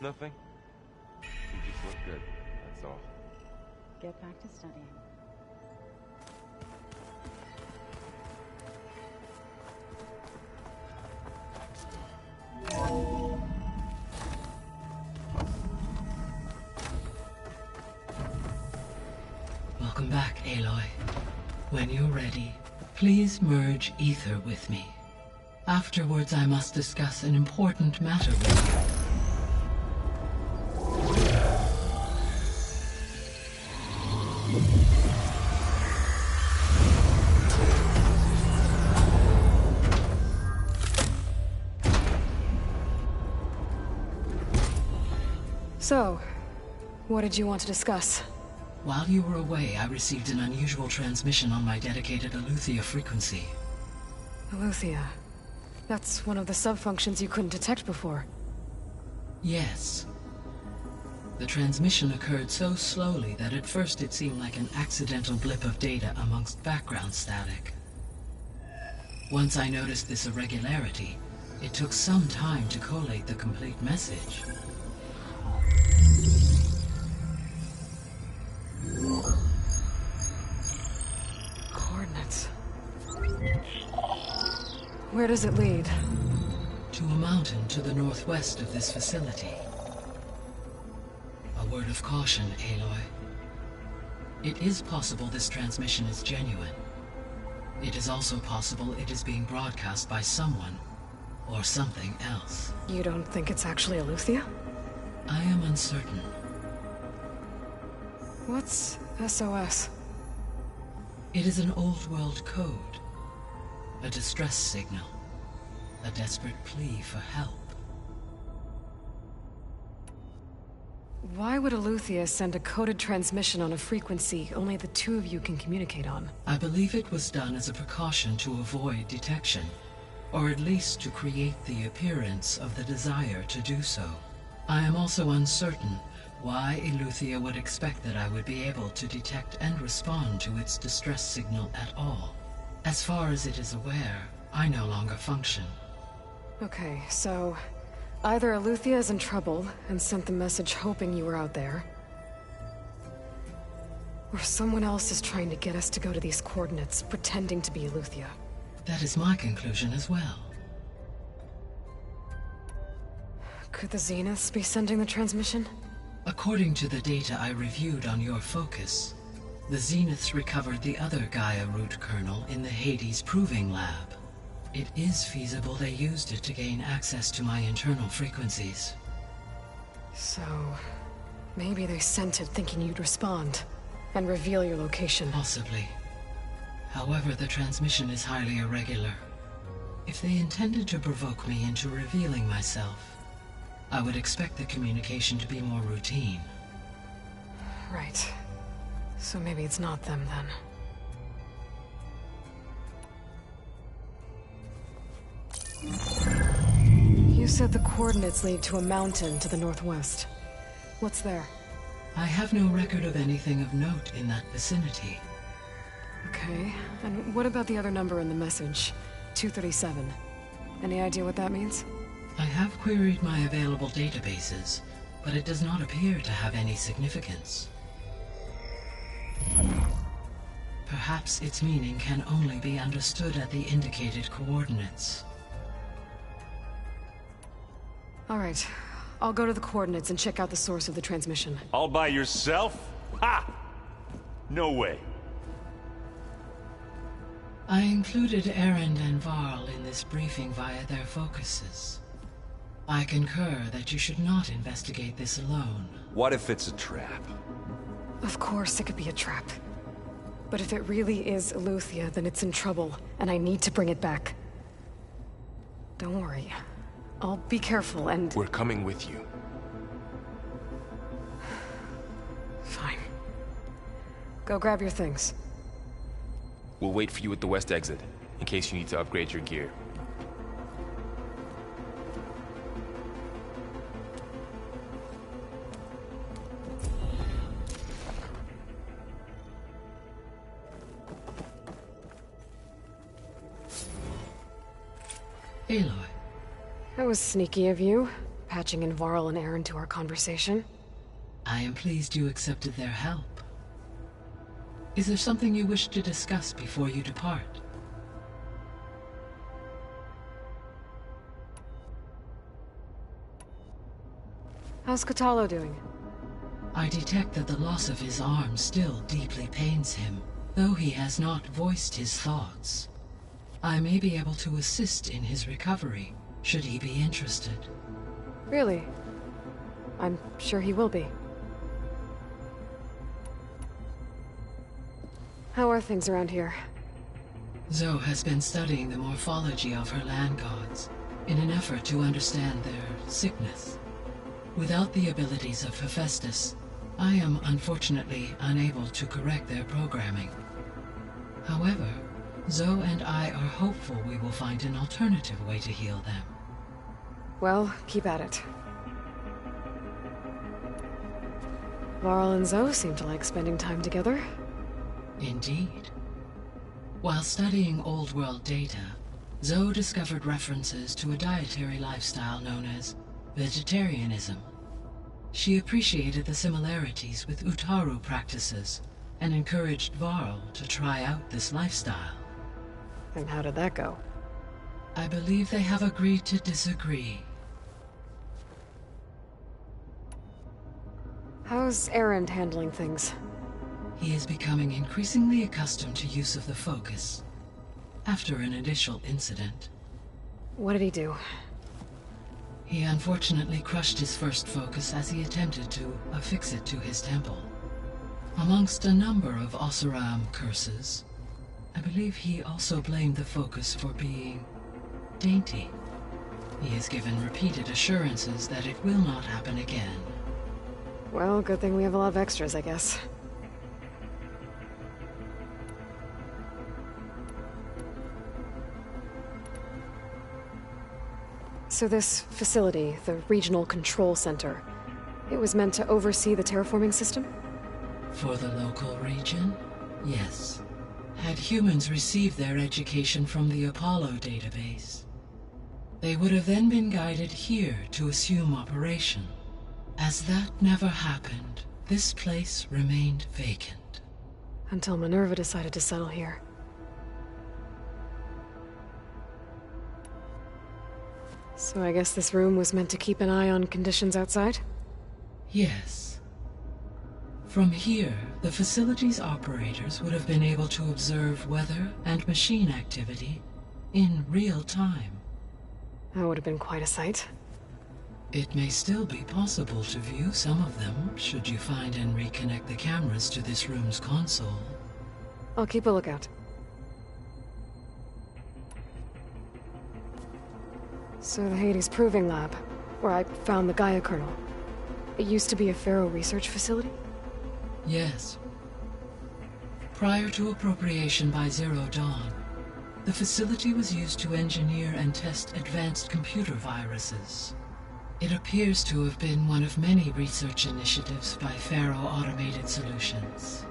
Nothing? You just look good, that's all. Get back to studying. Welcome back, Aloy. When you're ready, please merge ether with me. Afterwards, I must discuss an important matter with you. So, what did you want to discuss? While you were away, I received an unusual transmission on my dedicated Aletheia frequency. Aletheia. That's one of the sub-functions you couldn't detect before. Yes. The transmission occurred so slowly that at first it seemed like an accidental blip of data amongst background static. Once I noticed this irregularity, it took some time to collate the complete message. Coordinates. Where does it lead? To a mountain to the northwest of this facility. A word of caution, Aloy. It is possible this transmission is genuine. It is also possible it is being broadcast by someone or something else. You don't think it's actually Aletheia? I am uncertain. What's SOS? It is an old world code. A distress signal. A desperate plea for help. Why would Aletheia send a coded transmission on a frequency only the two of you can communicate on? I believe it was done as a precaution to avoid detection, or at least to create the appearance of the desire to do so. I am also uncertain why Aletheia would expect that I would be able to detect and respond to its distress signal at all. As far as it is aware, I no longer function. Okay, so either Aletheia is in trouble and sent the message hoping you were out there, or someone else is trying to get us to go to these coordinates, pretending to be Aletheia. That is my conclusion as well. Could the Zeniths be sending the transmission? According to the data I reviewed on your focus, the Zeniths recovered the other GAIA root kernel in the Hades Proving Lab. It is feasible they used it to gain access to my internal frequencies. So, maybe they sent it thinking you'd respond and reveal your location. Possibly. However, the transmission is highly irregular. If they intended to provoke me into revealing myself, I would expect the communication to be more routine. Right. So maybe it's not them then. You said the coordinates lead to a mountain to the northwest. What's there? I have no record of anything of note in that vicinity. Okay, and what about the other number in the message? 237. Any idea what that means? I have queried my available databases, but it does not appear to have any significance. Perhaps its meaning can only be understood at the indicated coordinates. All right, I'll go to the coordinates and check out the source of the transmission. All by yourself? Ha! No way. I included Erend and Varl in this briefing via their focuses. I concur that you should not investigate this alone. What if it's a trap? Of course it could be a trap. But if it really is Aletheia, then it's in trouble, and I need to bring it back. Don't worry. I'll be careful and... We're coming with you. Fine. Go grab your things. We'll wait for you at the west exit, in case you need to upgrade your gear. Aloy. That was sneaky of you. patching in Varl and Aaron to our conversation. I am pleased you accepted their help. Is there something you wish to discuss before you depart? How's Katalo doing? I detect that the loss of his arm still deeply pains him, though he has not voiced his thoughts. I may be able to assist in his recovery, should he be interested. Really? I'm sure he will be. How are things around here? Zoe has been studying the morphology of her land gods in an effort to understand their sickness. Without the abilities of Hephaestus, I am unfortunately unable to correct their programming. However, Zoe and I are hopeful we will find an alternative way to heal them. Well, keep at it. Varl and Zoe seem to like spending time together. Indeed. While studying Old World data, Zoe discovered references to a dietary lifestyle known as vegetarianism. She appreciated the similarities with Utaru practices and encouraged Varl to try out this lifestyle. And how did that go? I believe they have agreed to disagree. How's Aaron handling things? He is becoming increasingly accustomed to use of the focus, after an initial incident. What did he do? He unfortunately crushed his first focus as he attempted to affix it to his temple. Amongst a number of Oseram curses, I believe he also blamed the focus for being dainty. He has given repeated assurances that it will not happen again. Well, good thing we have a lot of extras, I guess. So this facility, the Regional Control Center, it was meant to oversee the terraforming system? For the local region, yes. Had humans received their education from the Apollo database, they would have then been guided here to assume operation. As that never happened, this place remained vacant. Until Minerva decided to settle here. So I guess this room was meant to keep an eye on conditions outside? Yes. From here, the facility's operators would have been able to observe weather and machine activity in real time. That would have been quite a sight. It may still be possible to view some of them, should you find and reconnect the cameras to this room's console. I'll keep a lookout. So the Hades Proving Lab, where I found the GAIA kernel. It used to be a Pharaoh research facility? Yes. Prior to appropriation by Zero Dawn, the facility was used to engineer and test advanced computer viruses. It appears to have been one of many research initiatives by Pharaoh Automated Solutions.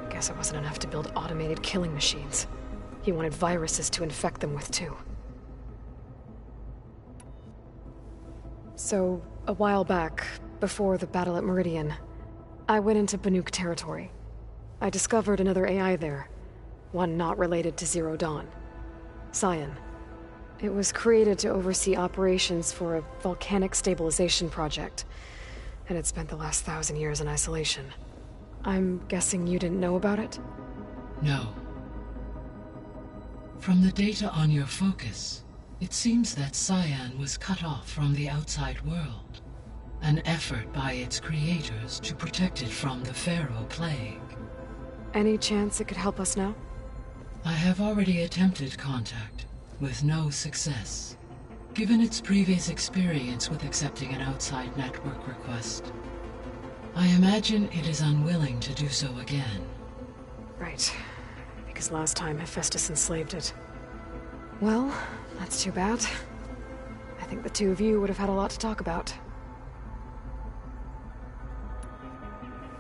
I guess it wasn't enough to build automated killing machines. He wanted viruses to infect them with too. So, a while back, before the battle at Meridian, I went into Banuk territory. I discovered another AI there, one not related to Zero Dawn. Cyan. It was created to oversee operations for a volcanic stabilization project, and it spent the last 1,000 years in isolation. I'm guessing you didn't know about it? No. From the data on your focus, it seems that Cyan was cut off from the outside world, an effort by its creators to protect it from the Pharaoh plague. Any chance it could help us now? I have already attempted contact, with no success. Given its previous experience with accepting an outside network request, I imagine it is unwilling to do so again. Right. Because last time Hephaestus enslaved it. Well, that's too bad. I think the two of you would have had a lot to talk about.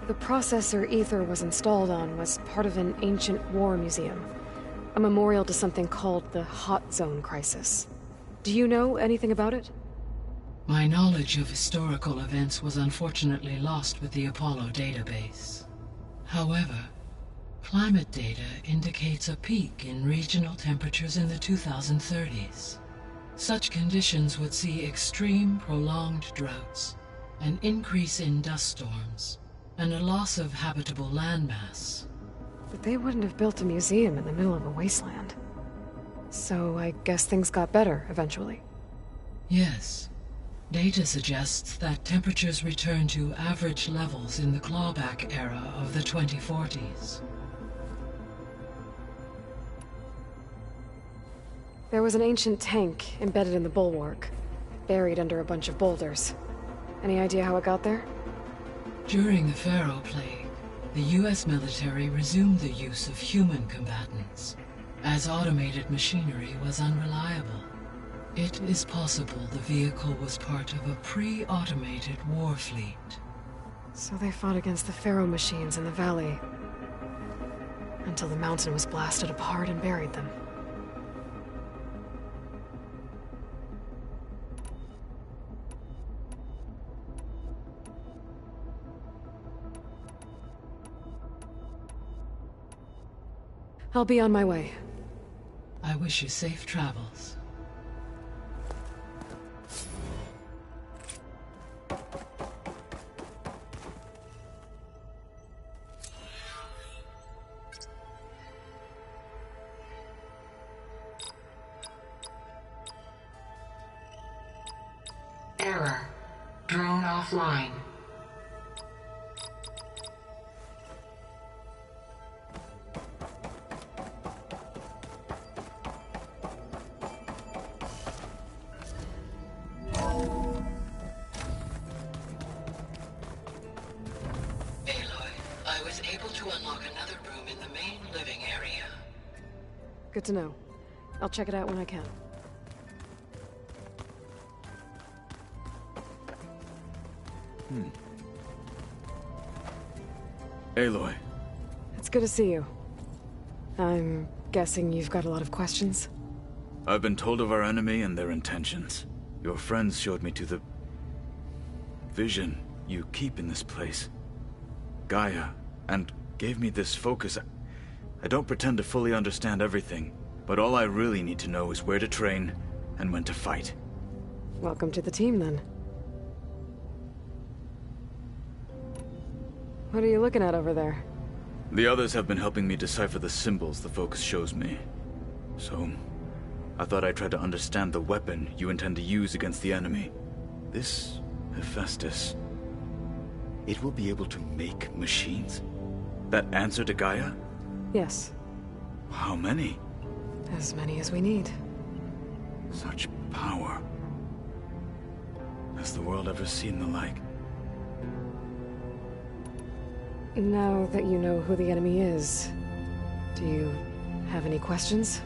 The processor Ether was installed on was part of an ancient war museum. A memorial to something called the Hot Zone Crisis. Do you know anything about it? My knowledge of historical events was unfortunately lost with the Apollo database. However, climate data indicates a peak in regional temperatures in the 2030s. Such conditions would see extreme, prolonged droughts, an increase in dust storms, and a loss of habitable landmass. But they wouldn't have built a museum in the middle of a wasteland. So I guess things got better eventually. Yes. Data suggests that temperatures returned to average levels in the clawback era of the 2040s. There was an ancient tank embedded in the bulwark, buried under a bunch of boulders. Any idea how it got there? During the Pharaoh Plague, the US military resumed the use of human combatants, as automated machinery was unreliable. It is possible the vehicle was part of a pre-automated war fleet. So they fought against the Pharaoh machines in the valley, until the mountain was blasted apart and buried them. I'll be on my way. I wish you safe travels. Error. Drone offline. Good to know. I'll check it out when I can. Aloy. It's good to see you. I'm guessing you've got a lot of questions? I've been told of our enemy and their intentions. Your friends showed me to the vision you keep in this place, GAIA, and gave me this focus. I don't pretend to fully understand everything, but all I really need to know is where to train and when to fight. Welcome to the team, then. What are you looking at over there? The others have been helping me decipher the symbols the focus shows me. So, I thought I'd try to understand the weapon you intend to use against the enemy. This Hephaestus, it will be able to make machines that answer to GAIA? Yes. How many? As many as we need. Such power. Has the world ever seen the like? Now that you know who the enemy is, do you have any questions?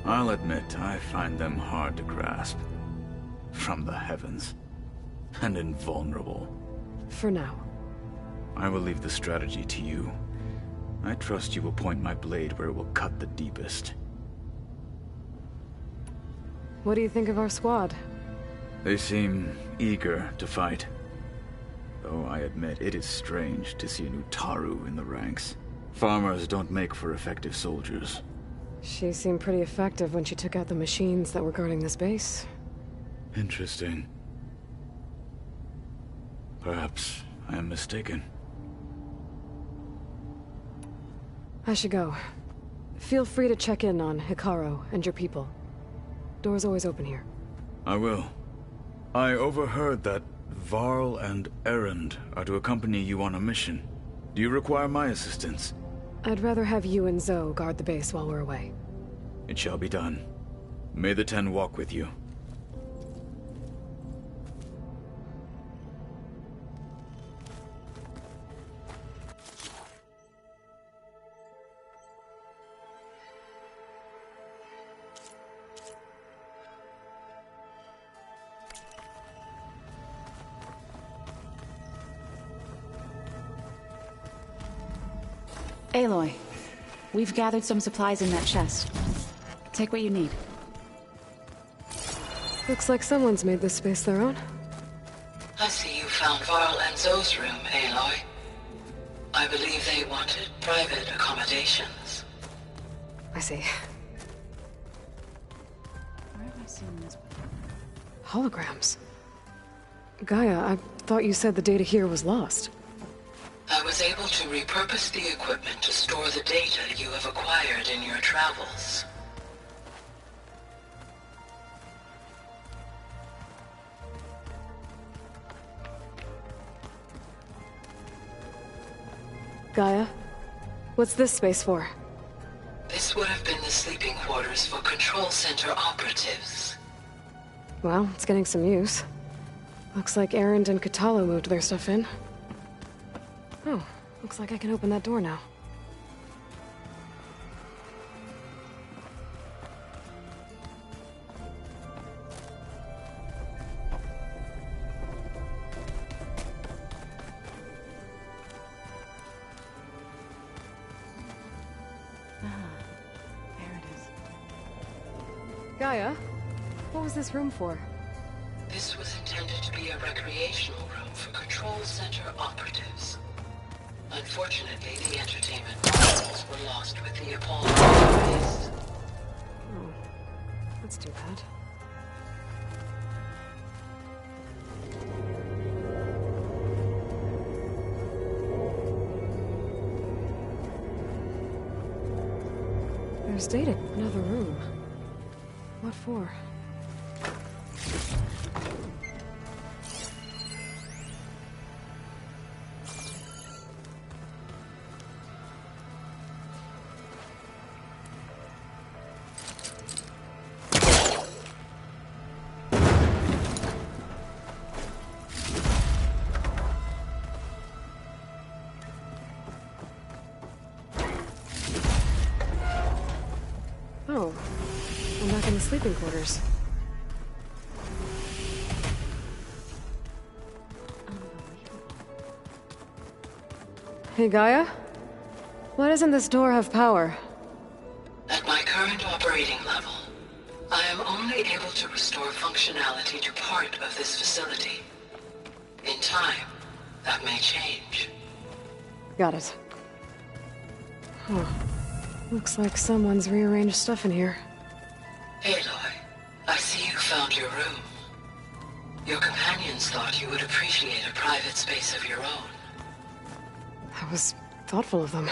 I'll admit, I find them hard to grasp. From the heavens. And invulnerable. For now. I will leave the strategy to you. I trust you will point my blade where it will cut the deepest. What do you think of our squad? They seem eager to fight. Though I admit it is strange to see a new Taru in the ranks. Farmers don't make for effective soldiers. She seemed pretty effective when she took out the machines that were guarding this base. Interesting. Perhaps I am mistaken. I should go. Feel free to check in on Hikaru and your people. Door's always open here. I will. I overheard that Varl and Erend are to accompany you on a mission. Do you require my assistance? I'd rather have you and Zoe guard the base while we're away. It shall be done. May the Ten walk with you. Aloy, we've gathered some supplies in that chest. Take what you need. Looks like someone's made this space their own. I see you found Varl and Zoe's room, Aloy. I believe they wanted private accommodations. I see. Where have I seen this before? Holograms. Gaia, I thought you said the data here was lost. I was able to repurpose the equipment to store the data you have acquired in your travels. Gaia, what's this space for? This would have been the sleeping quarters for Control Center operatives. Well, it's getting some use. Looks like Erend and Katalo moved their stuff in. Oh, looks like I can open that door now. There it is. Gaia, what was this room for? This was intended to be a recreational room for Control Center operatives. Unfortunately, the entertainment modules were lost with the Apollo race. Oh, that's too bad. There's data in another room. What for? Oh, I'm back in the sleeping quarters. Hey, Gaia? Why doesn't this door have power? At my current operating level, I am only able to restore functionality to part of this facility. In time, that may change. Got it. Huh. Looks like someone's rearranged stuff in here. Aloy, I see you found your room. Your companions thought you would appreciate a private space of your own. That was thoughtful of them.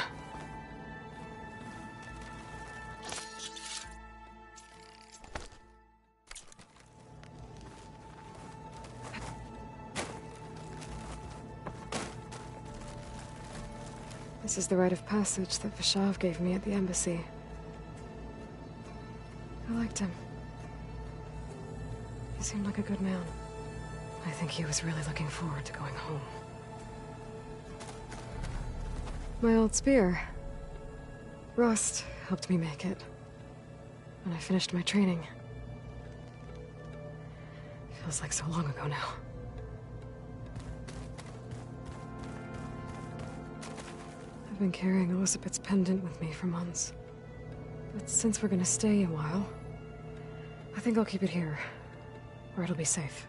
This is the rite of passage that Vishav gave me at the embassy. I liked him. He seemed like a good man. I think he was really looking forward to going home. My old spear. Rust helped me make it. When I finished my training. Feels like so long ago now. I've been carrying Elisabet's pendant with me for months. But since we're gonna stay a while, I think I'll keep it here, where it'll be safe.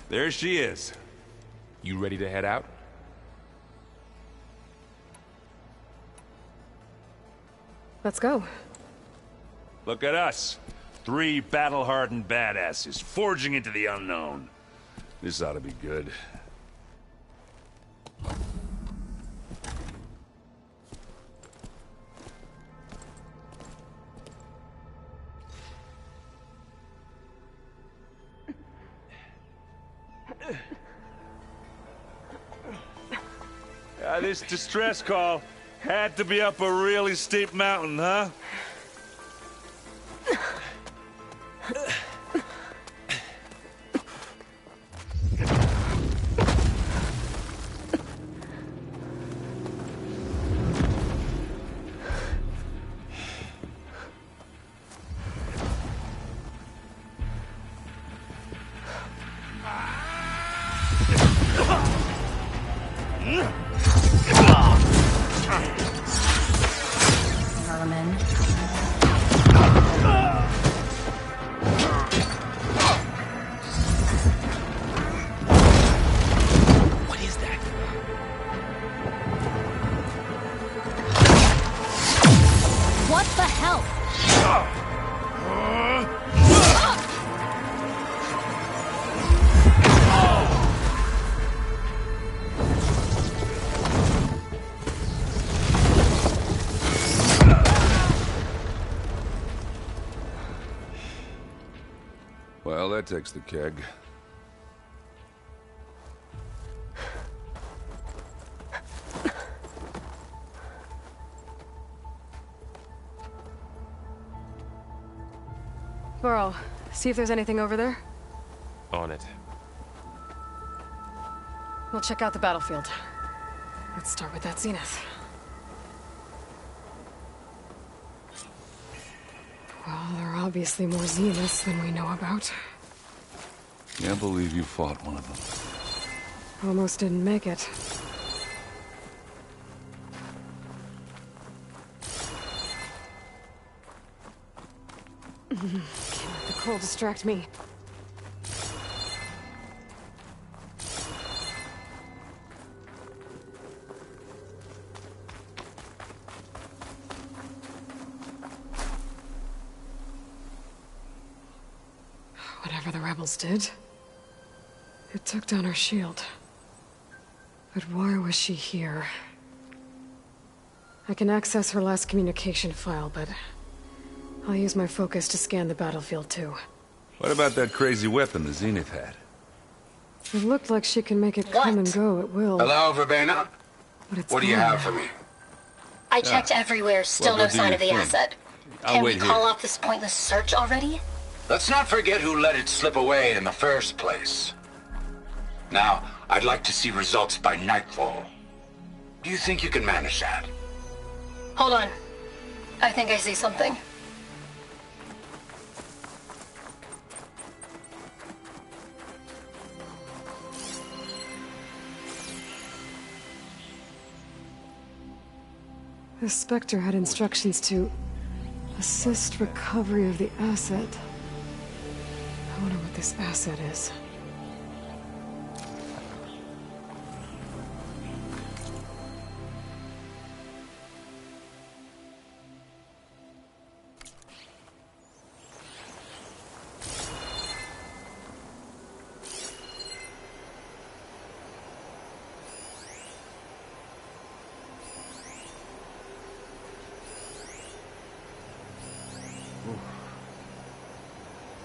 There she is. You ready to head out? Let's go. Look at us. 3 battle-hardened badasses forging into the unknown. This ought to be good. This distress call had to be up a really steep mountain, huh? Well, that takes the keg. Burl, see if there's anything over there. On it. We'll check out the battlefield. Let's start with that zenith. Well, there are obviously more zeniths than we know about. Can't believe you fought one of them. Almost didn't make it. Can't let the cold distract me. Whatever the rebels did, it took down her shield. But why was she here? I can access her last communication file, but I'll use my focus to scan the battlefield too. What about that crazy weapon the Zenith had? It looked like she can make it come and go at will. Hello, Verbena? But it's What do you gone have now. for me? I checked everywhere, still Well, no go do sign your of the thing. asset. I'll Can we wait call here. off this pointless search already? Let's not forget who let it slip away in the first place. Now, I'd like to see results by nightfall. Do you think you can manage that? Hold on. I think I see something. The Spectre had instructions to assist recovery of the asset. I wonder what this asset is.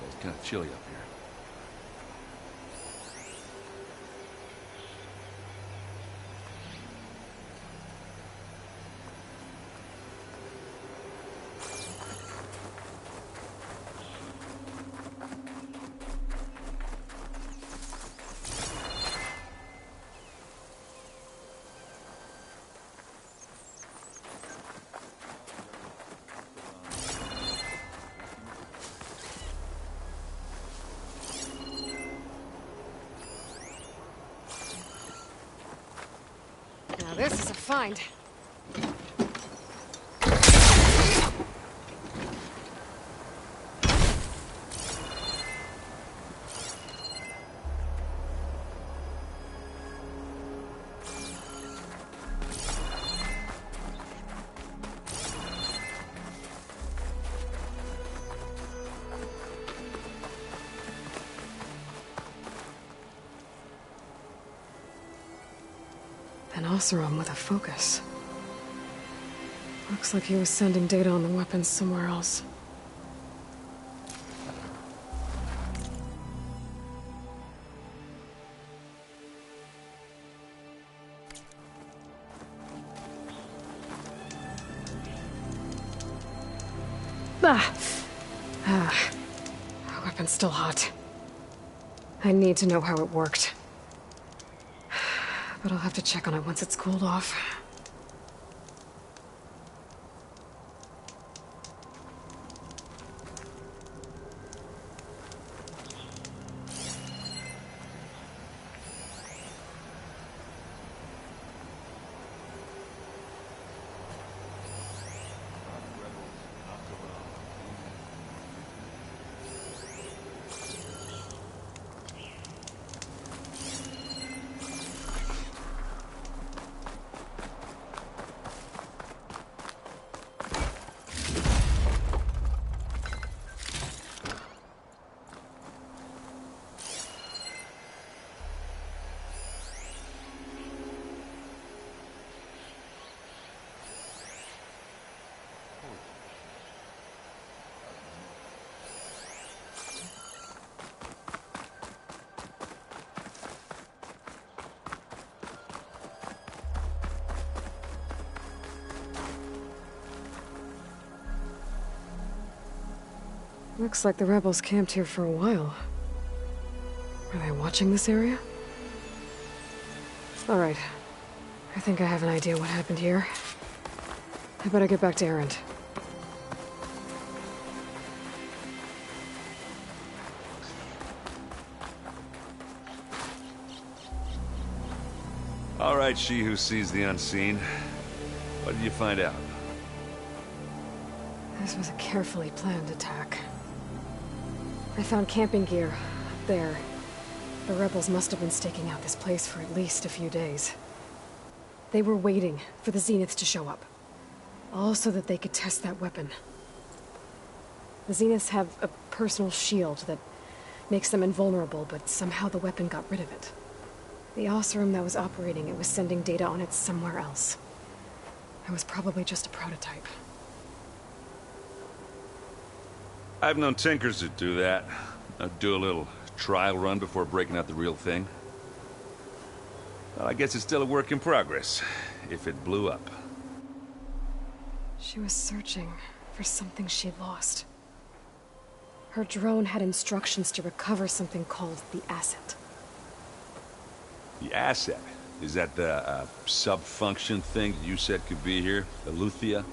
It's kind of chilly up here. Now this is a find. An Oseram with a focus. Looks like he was sending data on the weapons somewhere else. Weapon's still hot. I need to know how it worked. But I'll have to check on it once it's cooled off. Looks like the rebels camped here for a while. Are they watching this area? Alright. I think I have an idea what happened here. I better get back to Erend. All right, she who sees the unseen. What did you find out? This was a carefully planned attack. I found camping gear up there. The rebels must have been staking out this place for at least a few days. They were waiting for the Zeniths to show up. All so that they could test that weapon. The Zeniths have a personal shield that makes them invulnerable, but somehow the weapon got rid of it. The Oseram that was operating it was sending data on it somewhere else. It was probably just a prototype. I've known tinkers that do that. I'd do a little trial run before breaking out the real thing. Well, I guess it's still a work in progress, if it blew up. She was searching for something she lost. Her drone had instructions to recover something called the asset. The asset? Is that the sub-function thing you said could be here? Eleuthia?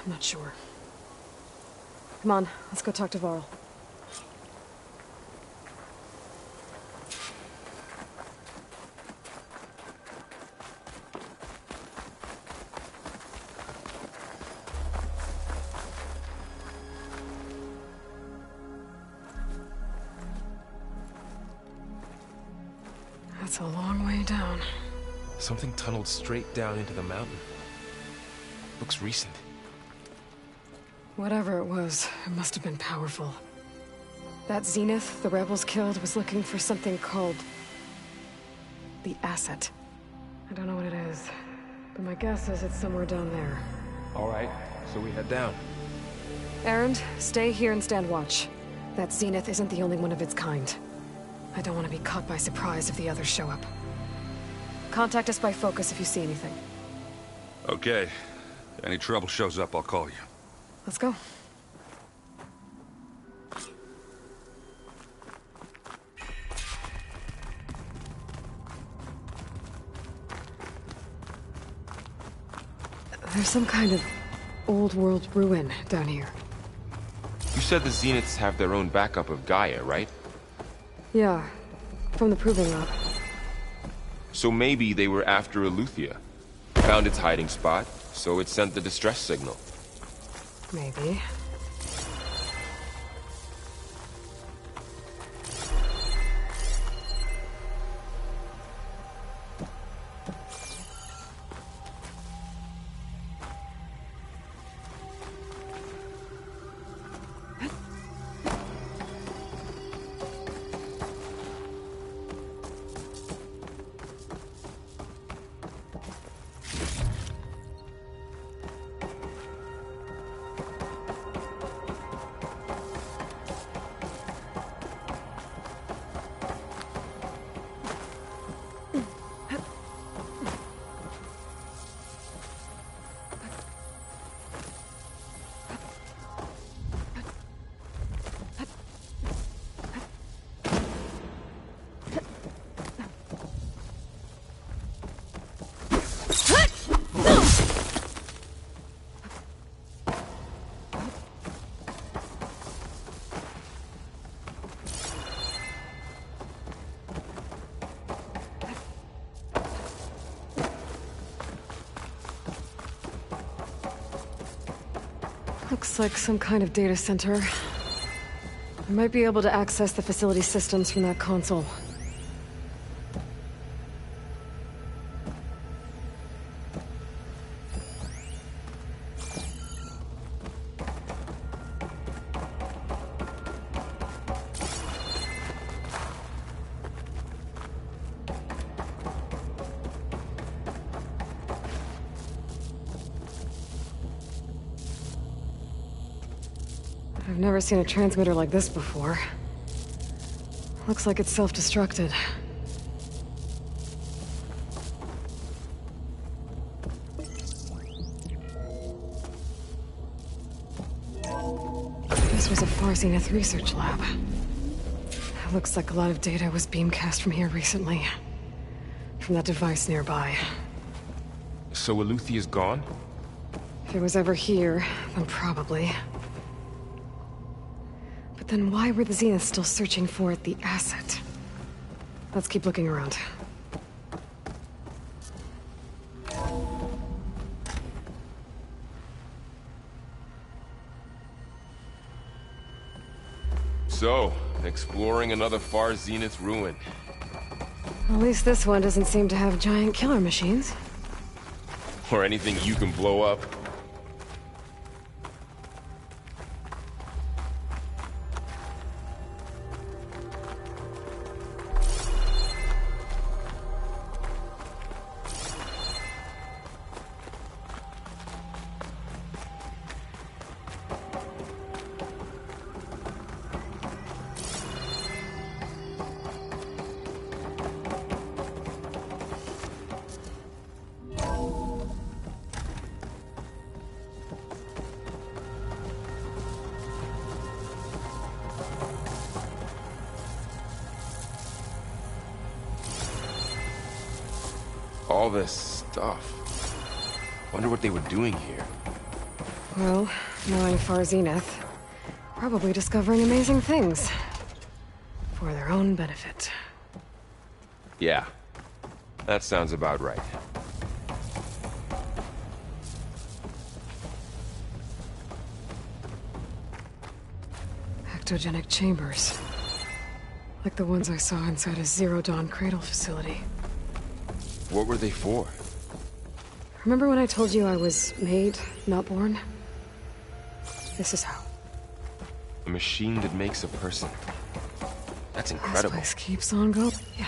I'm not sure. Come on, let's go talk to Varl. That's a long way down. Something tunneled straight down into the mountain. Looks recent. Whatever it was, it must have been powerful. That Zenith the rebels killed was looking for something called the asset. I don't know what it is, but my guess is it's somewhere down there. All right, so we head down. Erend, stay here and stand watch. That Zenith isn't the only one of its kind. I don't want to be caught by surprise if the others show up. Contact us by focus if you see anything. Okay. If any trouble shows up, I'll call you. Let's go. There's some kind of old world ruin down here. You said the Zeniths have their own backup of GAIA, right? Yeah, from the Proving Lab. So maybe they were after Eleuthia. Found its hiding spot, so it sent the distress signal. Maybe. Looks like some kind of data center. I might be able to access the facility systems from that console. I've never seen a transmitter like this before. Looks like it's self-destructed. This was a Far Zenith research lab. Looks like a lot of data was beamcast from here recently. From that device nearby. So Eluthia's gone? If it was ever here, then probably. But then why were the Zeniths still searching for the asset? Let's keep looking around. So, exploring another Far Zenith ruin. At least this one doesn't seem to have giant killer machines. Or anything you can blow up. All this stuff. Wonder what they were doing here. Well, knowing Far Zenith, probably discovering amazing things. For their own benefit. Yeah, that sounds about right. Ectogenic chambers. Like the ones I saw inside a Zero Dawn cradle facility. What were they for? Remember when I told you I was made, not born? This is how. A machine that makes a person. That's incredible. This place keeps on going. Yeah.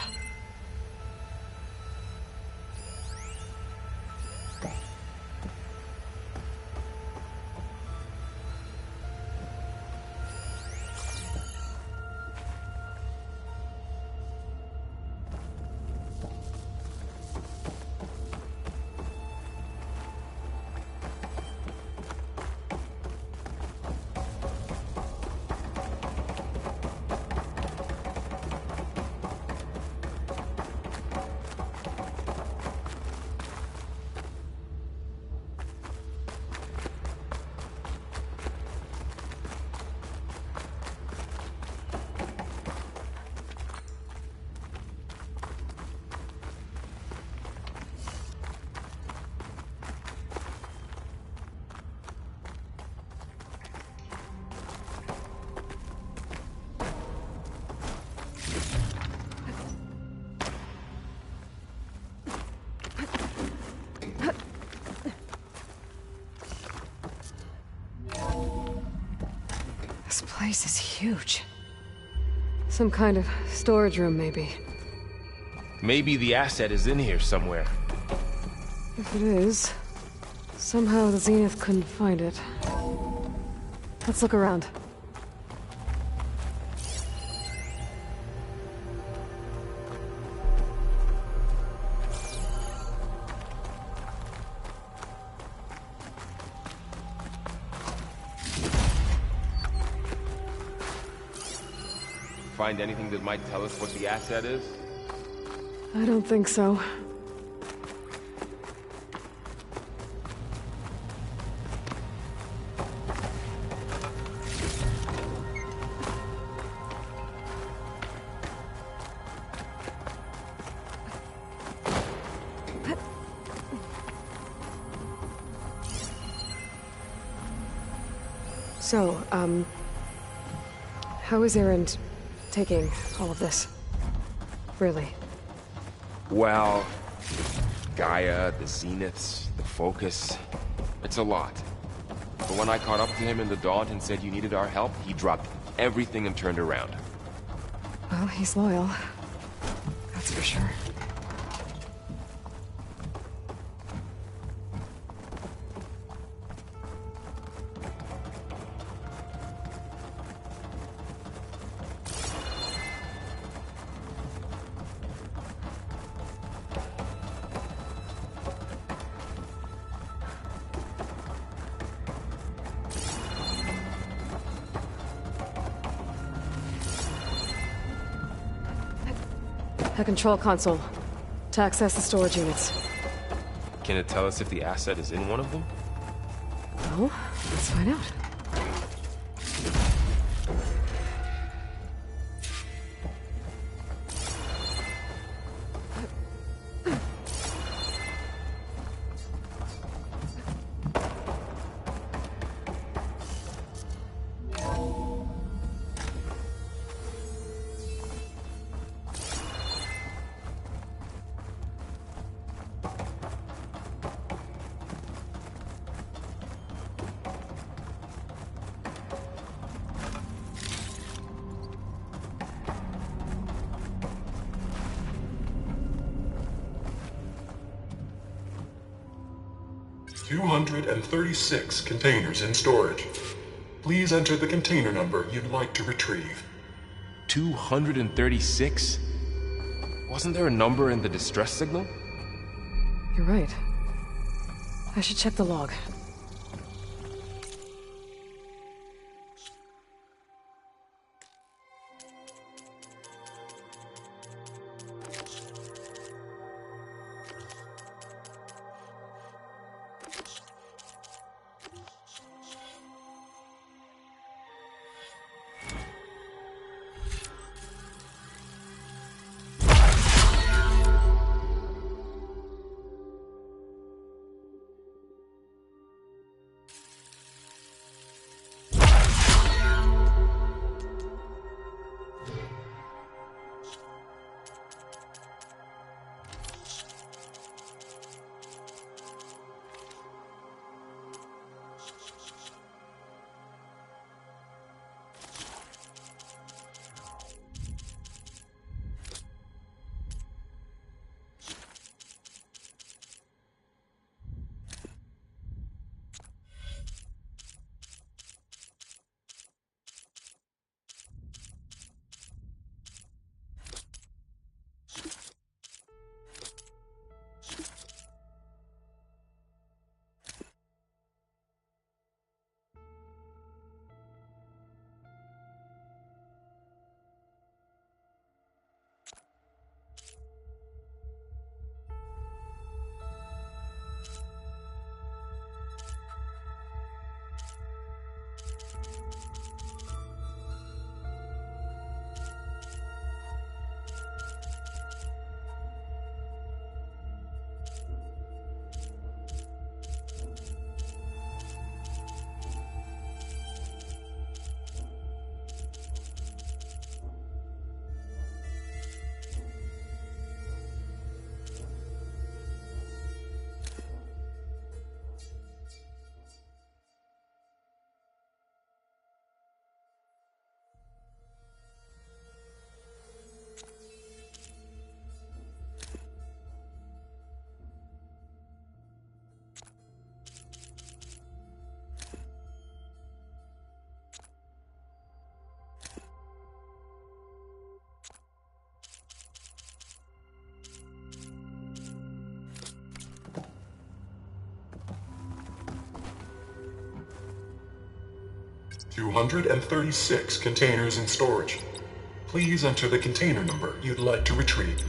This place is huge. Some kind of storage room, maybe. Maybe the asset is in here somewhere. If it is, somehow the Zenith couldn't find it. Let's look around. Find anything that might tell us what the asset is? I don't think so. So, how is Erend taking all of this? Really? Well, GAIA, the Zeniths, the Focus. It's a lot. But when I caught up to him in the Daunt and said you needed our help, he dropped everything and turned around. Well, he's loyal. That's for sure. A control console. To access the storage units. Can it tell us if the asset is in one of them? Well, let's find out. $236 containers in storage. Please enter the container number you'd like to retrieve. 236? Wasn't there a number in the distress signal? You're right. I should check the log. $236 containers in storage. Please enter the container number you'd like to retrieve.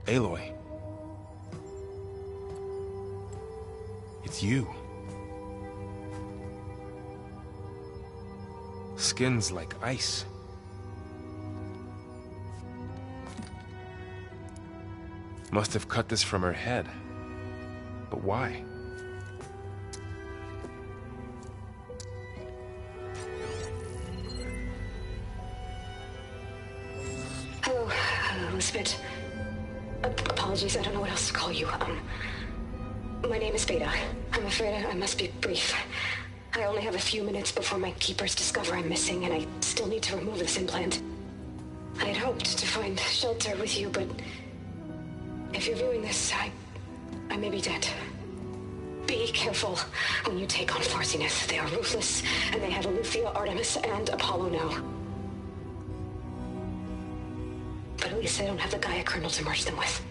Aloy. It's you. Skin's like ice. Must have cut this from her head. But why? Hello, Elisabet. Apologies, I don't know what else to call you. My name is Beta. I'm afraid I must be brief. I only have a few minutes before my keepers discover I'm missing, and I still need to remove this implant. I had hoped to find shelter with you, but if you're viewing this, I may be dead. Be careful when you take on Farsineth. They are ruthless, and they have Eleuthia, Artemis, and Apollo now. But at least they don't have the Gaia kernel to merge them with.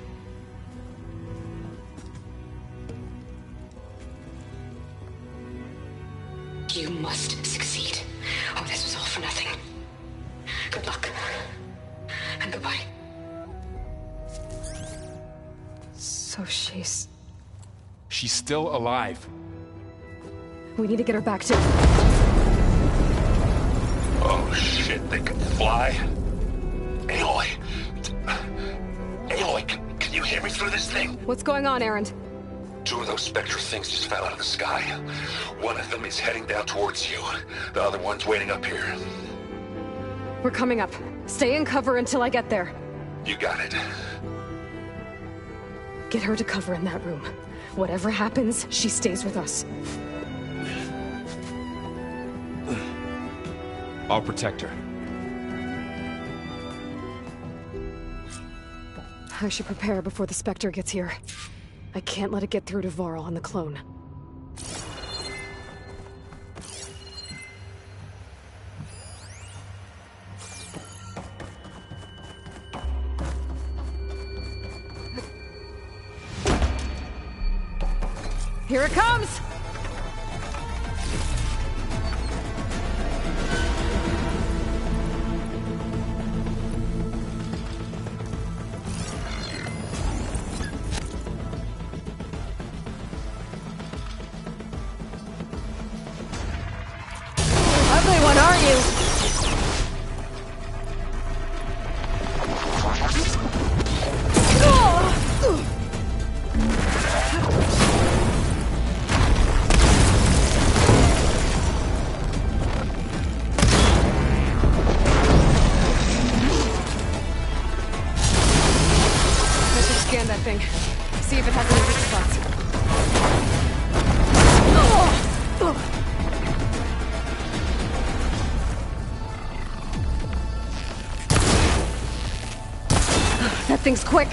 You must succeed, or this was all for nothing. Good luck, and goodbye. So she's still alive. We need to get her back to... Oh shit, they can fly? Aloy! Aloy, can you hear me through this thing? What's going on, Erend? 2 of those spectral things just fell out of the sky. One of them is heading down towards you. The other one's waiting up here. We're coming up. Stay in cover until I get there. You got it. Get her to cover in that room. Whatever happens, she stays with us. I'll protect her. I should prepare before the Spectre gets here. I can't let it get through to Varl and the clone. Here it comes! Ugly one, aren't you? Scan that thing. See if it has any weak spots. That thing's quick.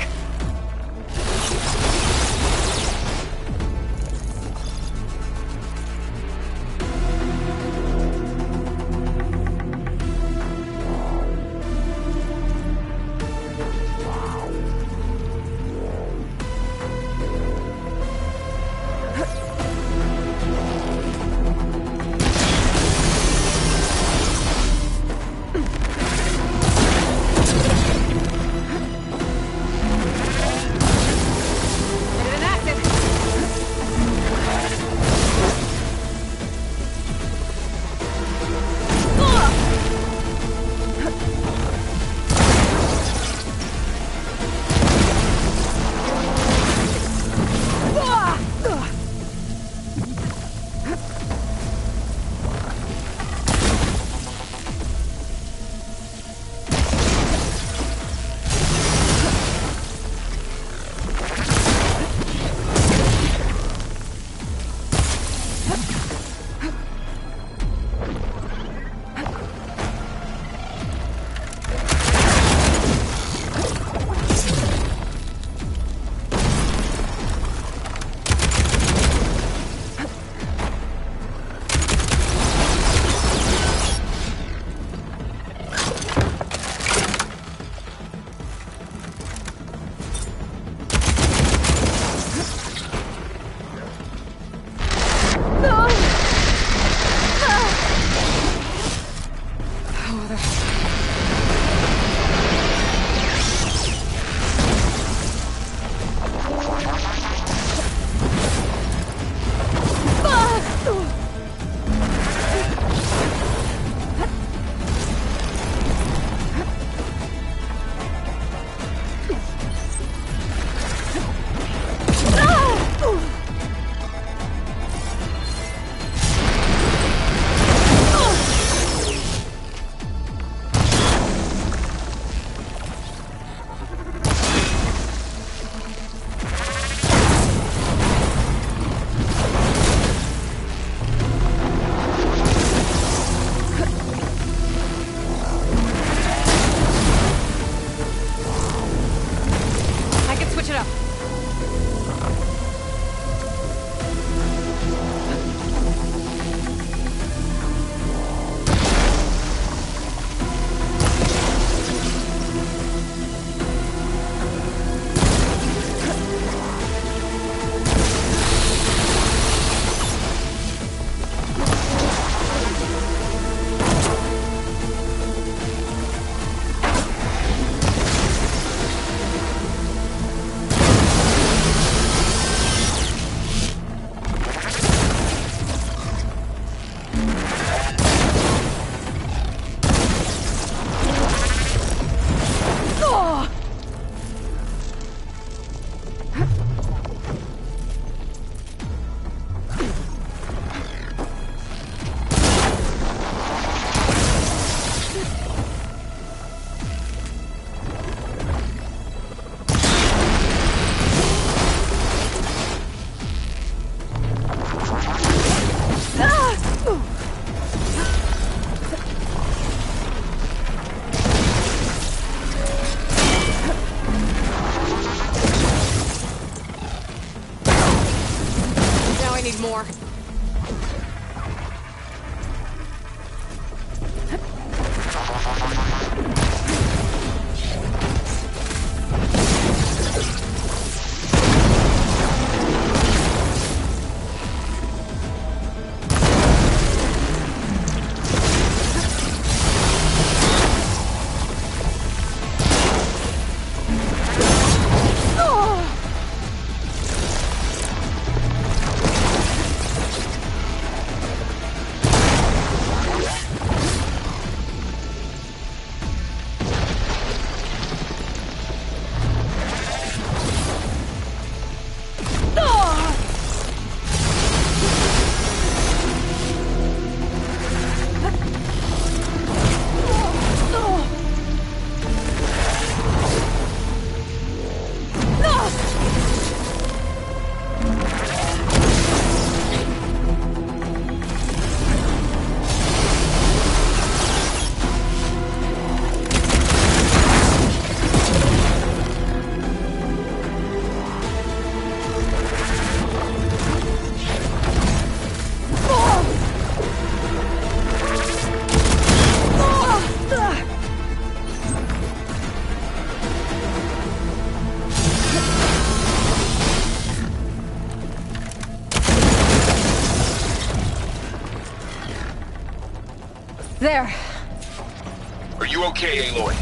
you okay, Aloy?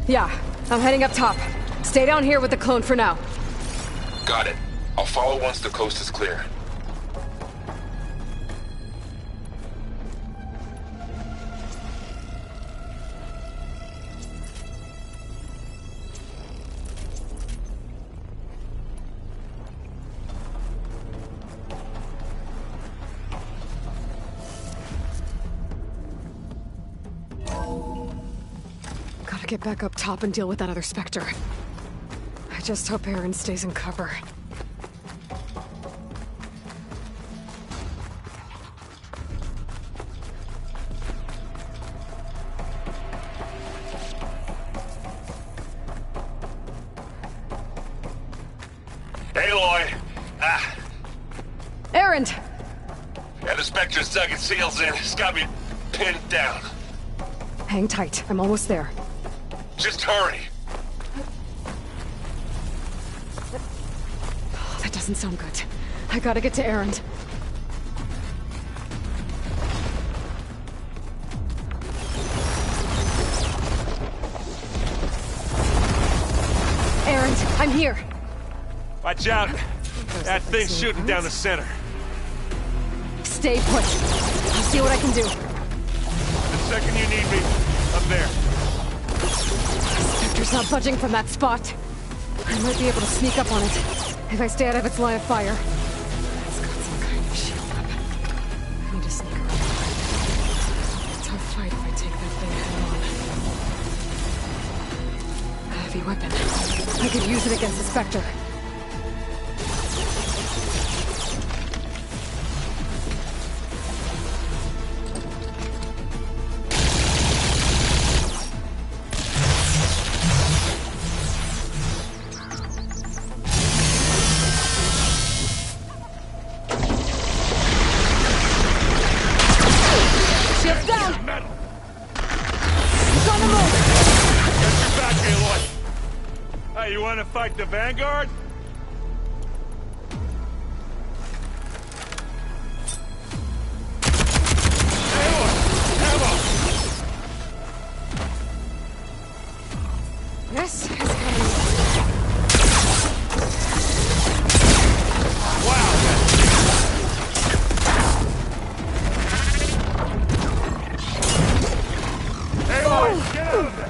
Yeah, I'm heading up top. Stay down here with the clone for now. Got it. I'll follow once the coast is clear. Gotta get back up top and deal with that other Spectre. I just hope Aaron stays in cover. Aloy! Aaron! Yeah, the Spectre's dug its heels in. It's got me pinned down. Hang tight, I'm almost there. Just hurry. Oh, that doesn't sound good. I gotta get to Aaron. Aaron, I'm here. Watch out. That thing's shooting down the center. Stay put. I'll see what I can do. The second you need me, I'm there. Spectre's not budging from that spot. I might be able to sneak up on it, if I stay out of its line of fire. It's got some kind of shield up. I need to sneak around. It's a tough fight if I take that thing head on. A heavy weapon. I could use it against the Spectre. You want to fight the Vanguard? This is coming. Wow! Aloy, get out of there!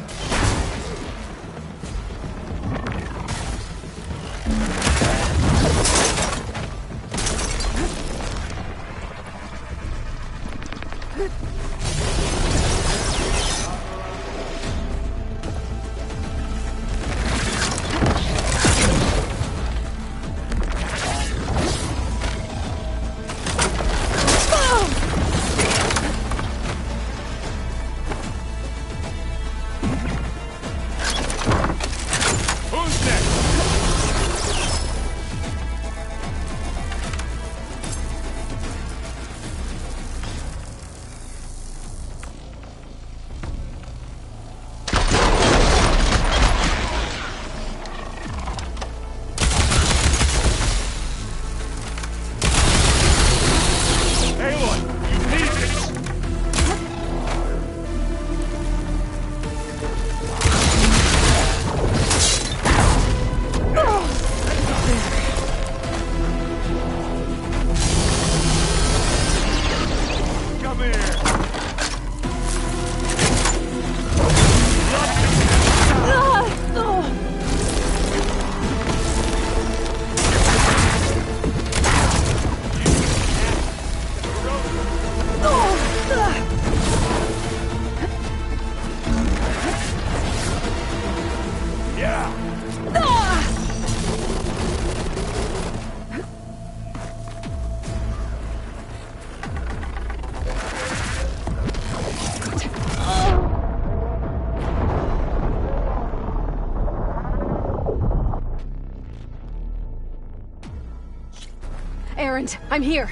Errant, I'm here.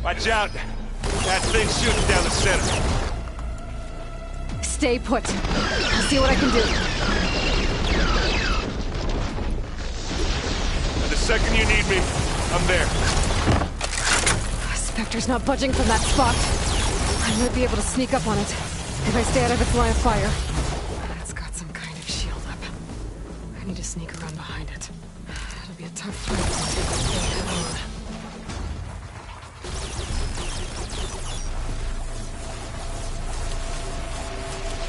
Watch out. That thing's shooting down the center. Stay put. I'll see what I can do. And the second you need me, I'm there. Spectre's not budging from that spot. I might be able to sneak up on it, If I stay out of its line of fire. It's got some kind of shield up. I need to sneak around behind it. It'll be a tough fight to take this thing head on.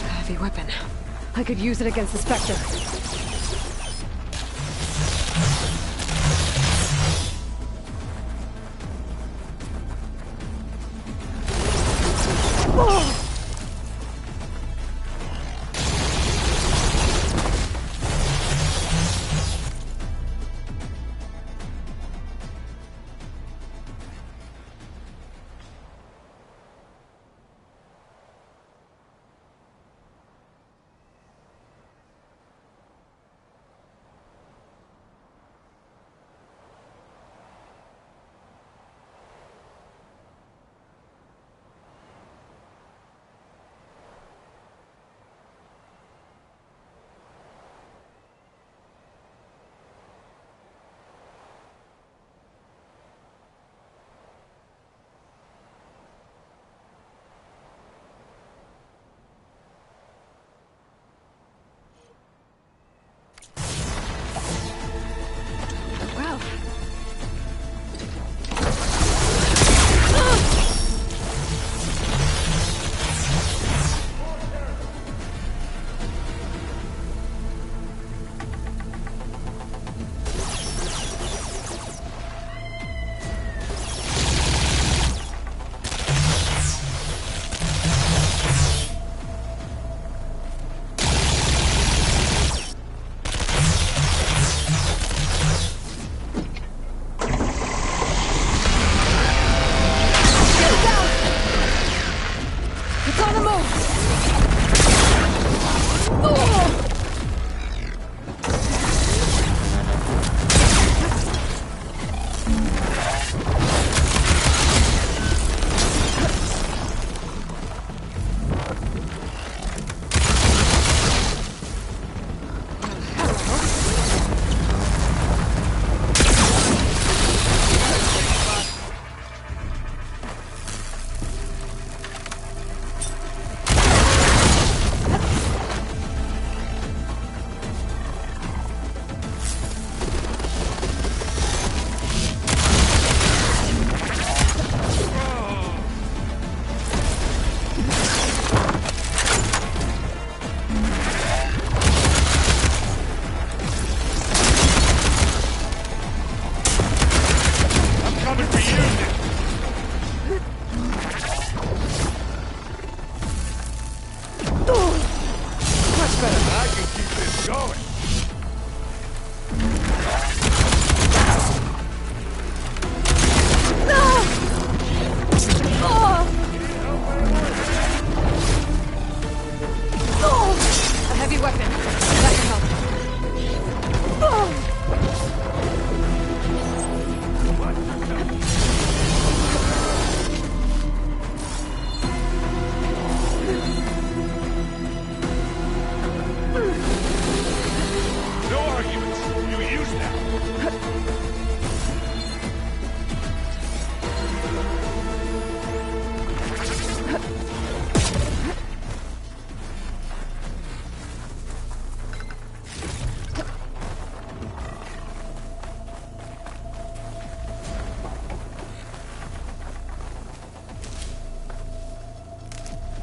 A heavy weapon. I could use it against the Spectre.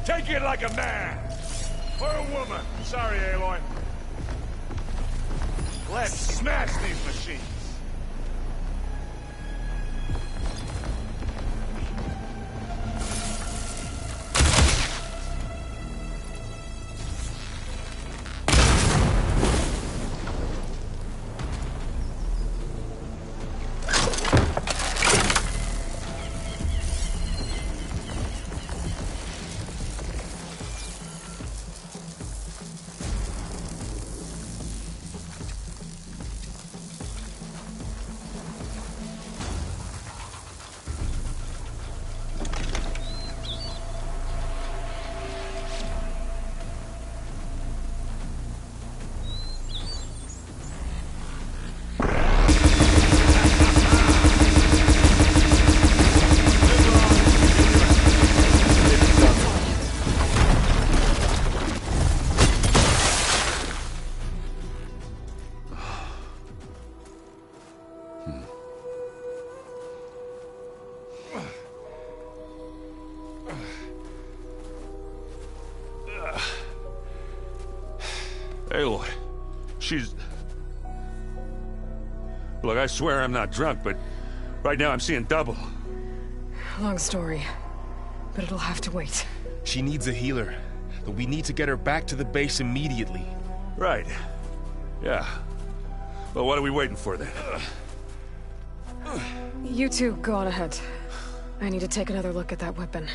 Take it like a man! Or a woman. Sorry, Aloy. Let's smash these machines. Aloy, she's... Look, I swear I'm not drunk, but right now I'm seeing double. Long story, but it'll have to wait. She needs a healer, but we need to get her back to the base immediately. Right. Yeah. Well, what are we waiting for then? You two go on ahead. I need to take another look at that weapon.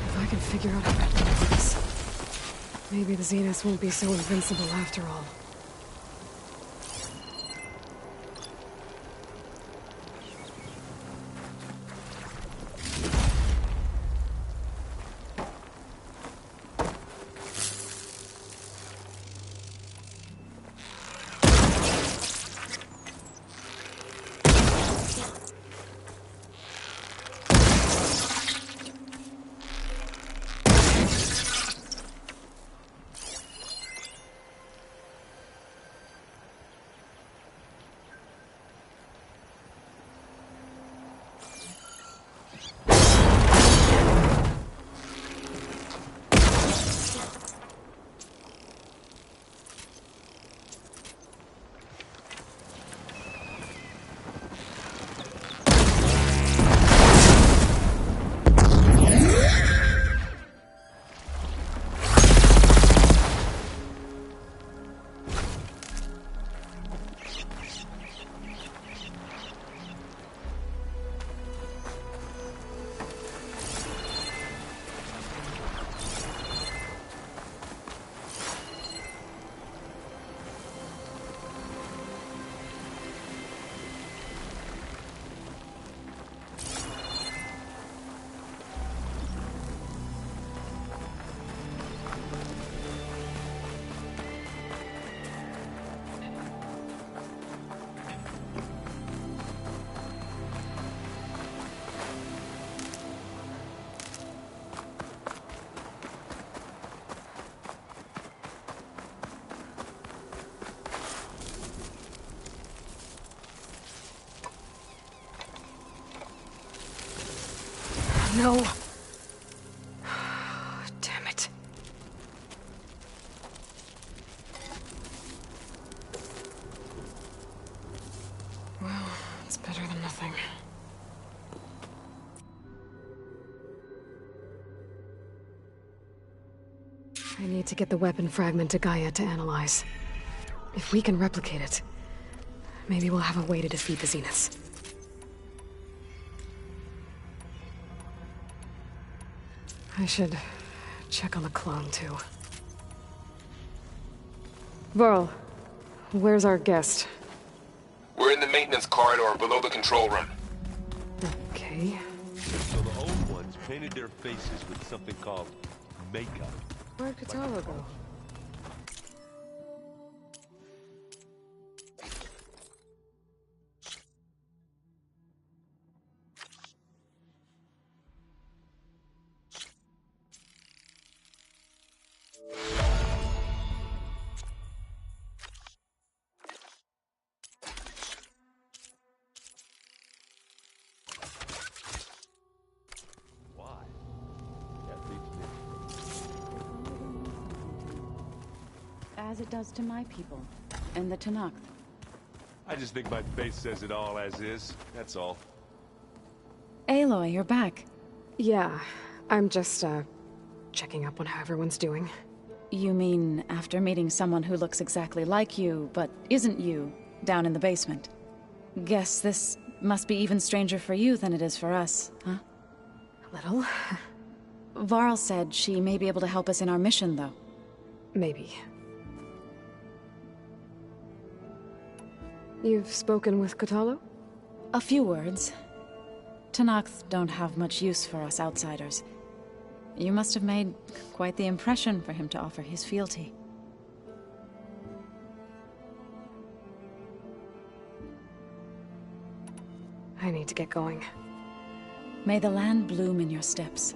If I can figure out how to do this, maybe the Zeniths won't be so invincible after all. No. Damn it. Well, it's better than nothing. I need to get the weapon fragment to GAIA to analyze. If we can replicate it, maybe we'll have a way to defeat the Zeniths. I should check on the clone, too. Varl, where's our guest? We're in the maintenance corridor below the control room. Okay. So the old ones painted their faces with something called makeup. Where'd Katara go? As it does to my people, and the Tenakth. I just think my face says it all as is, that's all. Aloy, you're back. Yeah, I'm just, checking up on how everyone's doing. You mean after meeting someone who looks exactly like you, but isn't you, down in the basement? Guess this must be even stranger for you than it is for us, huh? A little. Varl said she may be able to help us in our mission, though. Maybe. You've spoken with Kotallo? A few words. Tenakth don't have much use for us outsiders. You must have made quite the impression for him to offer his fealty. I need to get going. May the land bloom in your steps.